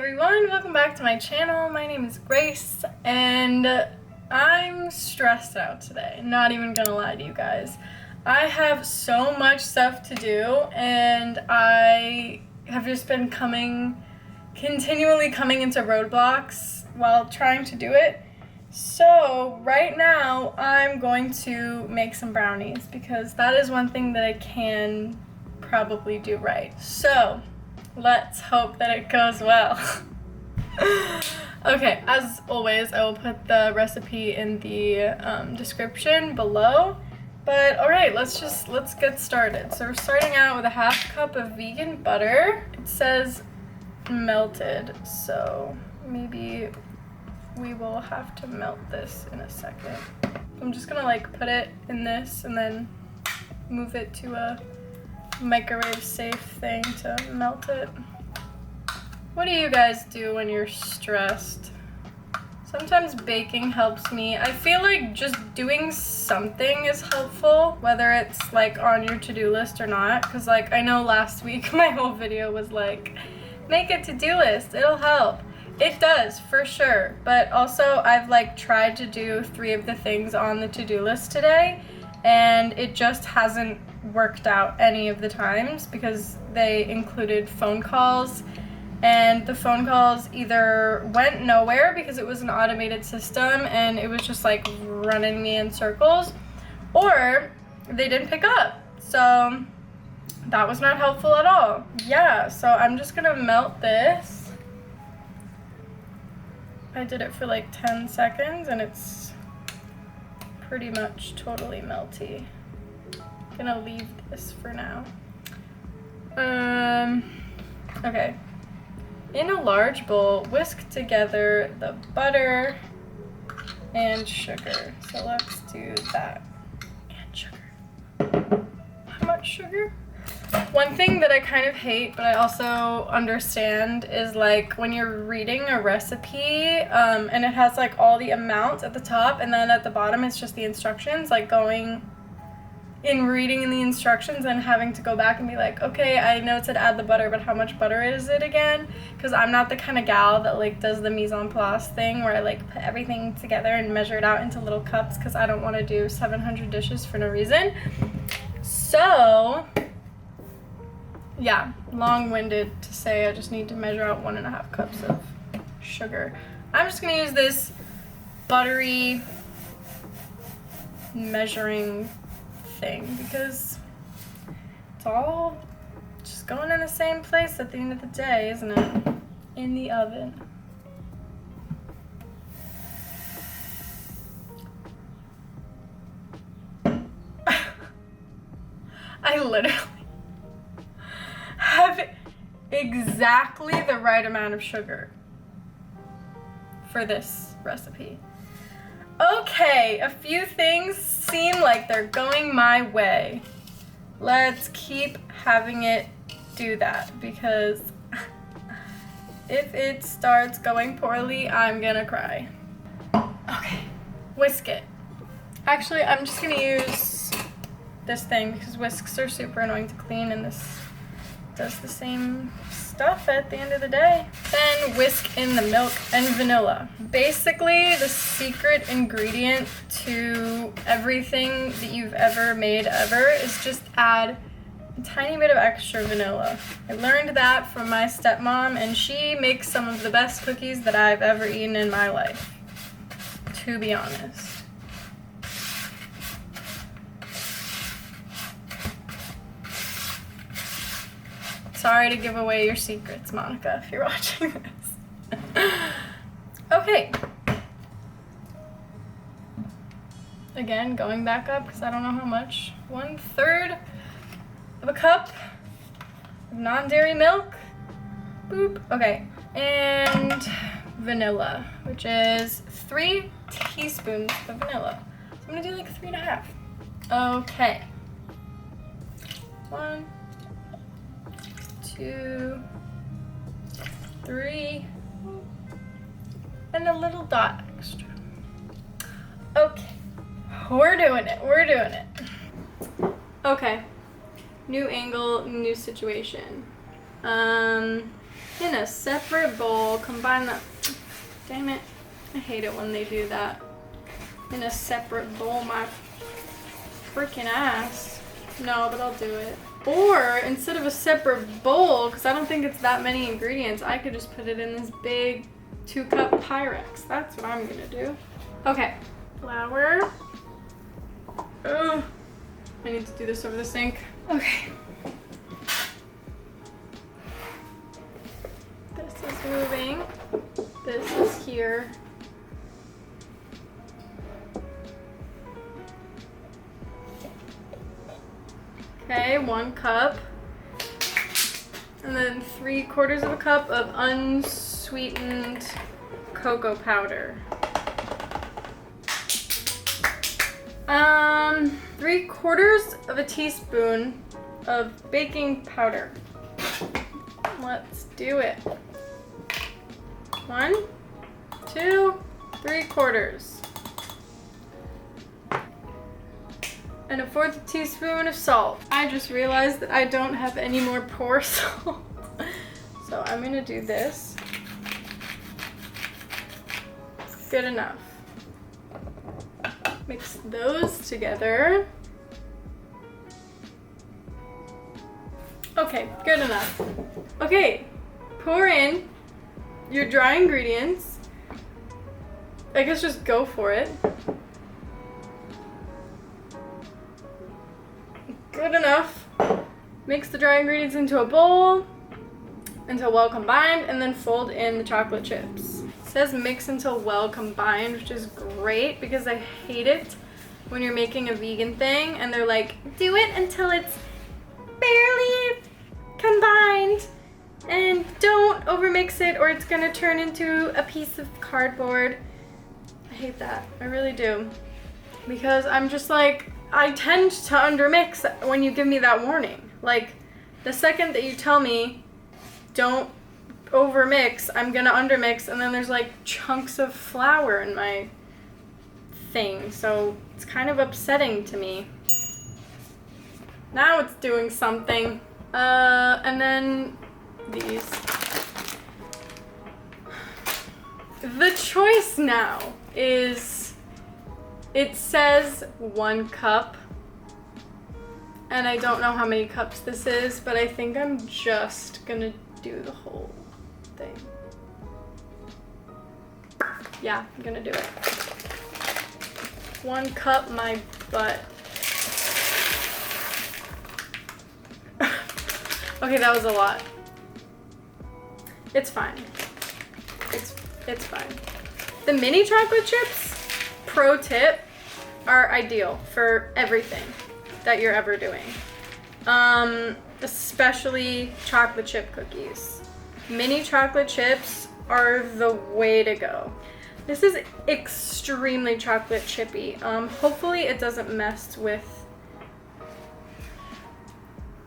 everyone, welcome back to my channel. My name is Grace and I'm stressed out today, not even gonna lie to you guys. I have so much stuff to do and I have just been continually coming into roadblocks while trying to do it. So right now I'm going to make some brownies because that is one thing that I can probably do right. So let's hope that it goes well. Okay, as always, I will put the recipe in the description below. But all right, let's get started. So we're starting out with a half cup of vegan butter. It says melted, so maybe we will have to melt this in a second. I'm just gonna like put it in this and then move it to a microwave safe thing to melt it. What do you guys do when you're stressed? Sometimes baking helps me. I feel like just doing something is helpful, whether it's like on your to-do list or not, because like I know last week my whole video was like, make a to-do list, it'll help. It does, for sure, but also I've like tried to do 3 of the things on the to-do list today and it just hasn't worked out any of the times because they included phone calls, and the phone calls either went nowhere because it was an automated system and it was just like running me in circles, or they didn't pick up. So that was not helpful at all. Yeah, so I'm just gonna melt this. I did it for like 10 seconds and it's pretty much totally melty. Gonna leave this for now. Okay. In a large bowl, whisk together the butter and sugar. So let's do that. And sugar. How much sugar? One thing that I kind of hate, but I also understand, is like when you're reading a recipe and it has like all the amounts at the top and then at the bottom it's just the instructions, like reading in the instructions and having to go back and be like, okay, I know it said add the butter, but how much butter is it again? Because I'm not the kind of gal that like does the mise en place thing where I like put everything together and measure it out into little cups because I don't want to do 700 dishes for no reason. So yeah, long-winded to say I just need to measure out 1.5 cups of sugar. I'm just gonna use this buttery measuring thing because it's all just going in the same place at the end of the day, isn't it? In the oven. I literally have exactly the right amount of sugar for this recipe. Okay, a few things seem like they're going my way. Let's keep having it do that because if it starts going poorly, I'm gonna cry. Okay, whisk it. Actually, I'm just gonna use this thing because whisks are super annoying to clean and this does the same stuff at the end of the day. Then whisk in the milk and vanilla. Basically, the secret ingredient to everything that you've ever made ever is just add a tiny bit of extra vanilla. I learned that from my stepmom and she makes some of the best cookies that I've ever eaten in my life, to be honest. Sorry to give away your secrets, Monica, if you're watching this. Okay. Again, going back up because I don't know how much. 1/3 of a cup of non-dairy milk. Boop. Okay. And vanilla, which is 3 teaspoons of vanilla. So I'm gonna do like 3.5. Okay. 1, 2, 3, and a little dot extra. Okay, we're doing it. Okay, new angle, new situation. in a separate bowl. Combine the, damn it, I hate it when they do that. In a separate bowl, my freaking ass. No, but I'll do it. Or instead of a separate bowl, because I don't think it's that many ingredients, I could just put it in this big 2-cup Pyrex. That's what I'm gonna do. Okay, flour. Oh, I need to do this over the sink. Okay. This is moving. This is here. Okay, 1 cup. And then 3/4 of a cup of unsweetened cocoa powder. 3/4 of a teaspoon of baking powder. Let's do it. 1, 2, 3/4. And 1/4 teaspoon of salt. I just realized that I don't have any more pour salt. So I'm gonna do this. Good enough. Mix those together. Okay, good enough. Okay, pour in your dry ingredients. I guess just go for it. Good enough. Mix the dry ingredients into a bowl until well combined, and then fold in the chocolate chips. It says mix until well combined, which is great because I hate it when you're making a vegan thing and they're like, do it until it's barely combined and don't overmix it or it's gonna turn into a piece of cardboard. I hate that. I really do. Because I'm just like, I tend to undermix when you give me that warning. Like, the second that you tell me don't overmix, I'm gonna undermix, and then there's like chunks of flour in my thing, so it's kind of upsetting to me. Now it's doing something. And then these. The choice now is, it says 1 cup, and I don't know how many cups this is, but I think I'm just gonna do the whole thing. Yeah, I'm gonna do it. 1 cup my butt. Okay, that was a lot. It's fine. It's fine. The mini chocolate chips, pro tip, are ideal for everything that you're ever doing. Especially chocolate chip cookies. Mini chocolate chips are the way to go. This is extremely chocolate chippy. Hopefully it doesn't mess with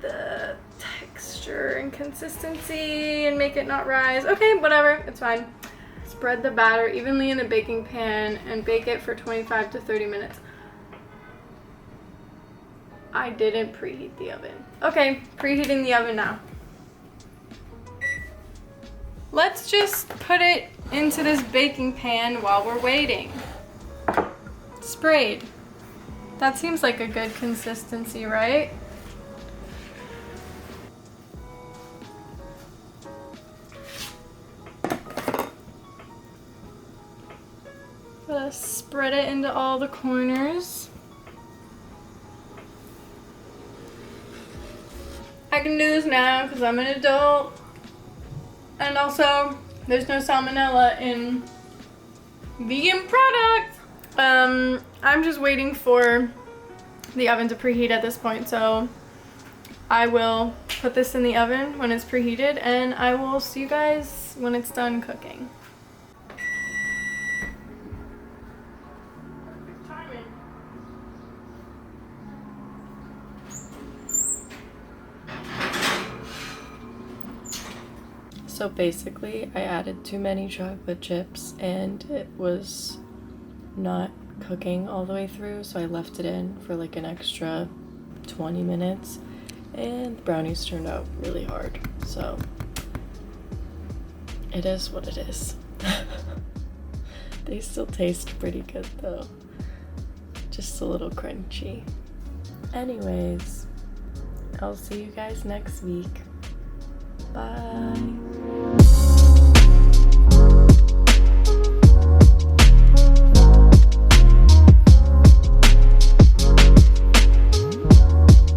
the texture and consistency and make it not rise. Okay, whatever, it's fine. Spread the batter evenly in the baking pan and bake it for 25 to 30 minutes. I didn't preheat the oven. Okay, preheating the oven now. Let's just put it into this baking pan while we're waiting. Sprayed. That seems like a good consistency, right? Spread it into all the corners. I can do this now because I'm an adult. And also, there's no salmonella in vegan products. I'm just waiting for the oven to preheat at this point, so I will put this in the oven when it's preheated, and I will see you guys when it's done cooking. So basically, I added too many chocolate chips and it was not cooking all the way through, so I left it in for like an extra 20 minutes and the brownies turned out really hard. So It is what it is. They still taste pretty good though. Just a little crunchy. Anyways, I'll see you guys next week. Bye.